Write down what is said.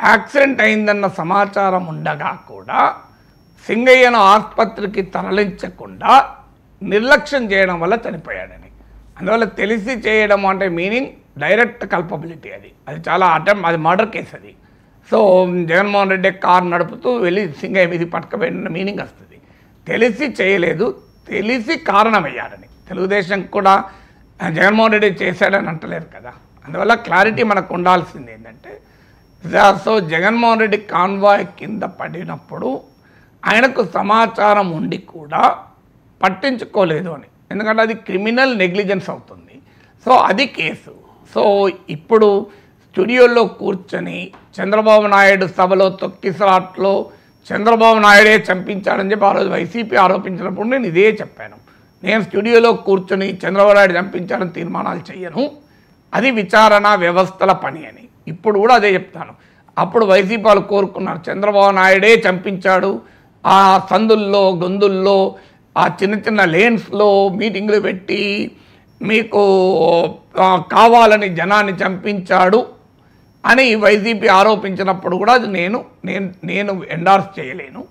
Accident అయిందన్న సమాచారం ఉండగా కూడా సింగయ్యను ఆసుపత్రికి తరలించకుండా నిర్లక్ష్యం చేయడం వల్ల చనిపోయాడని. అందువల్ల తెలిసి చేయడం అంటే మీనింగ్ డైరెక్ట్ కల్పబిలిటీ, అది చాలా అది మర్డర్ కేసు అది. సో జగన్మోహన్ రెడ్డి కారు నడుపుతూ వెళ్ళి సింగయ్య మీది పట్టుకుపోయిన మీనింగ్ వస్తుంది. తెలిసి చేయలేదు, తెలిసి కారణమయ్యాడని. తెలుగుదేశం కూడా జగన్మోహన్ రెడ్డి చేశాడని అంటలేదు కదా. అందువల్ల క్లారిటీ మనకు ఉండాల్సింది ఏంటంటే, సో జగన్మోహన్ రెడ్డి కాన్వాయ్ కింద పడినప్పుడు ఆయనకు సమాచారం ఉండి కూడా పట్టించుకోలేదు అని. ఎందుకంటే అది క్రిమినల్ నెగ్లిజెన్స్ అవుతుంది. సో అది కేసు. సో ఇప్పుడు స్టూడియోలో కూర్చొని చంద్రబాబు నాయుడు సభలో తొక్కిసలాట్లో చంద్రబాబు నాయుడే చంపించాడని చెప్పి ఆ రోజు వైసీపీ ఆరోపించినప్పుడు నేను ఇదే చెప్పాను. నేను స్టూడియోలో కూర్చొని చంద్రబాబు నాయుడు చంపించాడని తీర్మానాలు చేయను, అది విచారణ వ్యవస్థల పని అని. ఇప్పుడు కూడా అదే చెప్తాను. అప్పుడు వైసీపీ వాళ్ళు కోరుకున్నారు చంద్రబాబు నాయుడే చంపించాడు, ఆ సందుల్లో గొంతుల్లో ఆ చిన్న చిన్న లేన్స్లో మీటింగ్లు పెట్టి మీకు కావాలని జనాన్ని చంపించాడు అని వైసీపీ ఆరోపించినప్పుడు కూడా అది నేను ఎండార్స్ చేయలేను.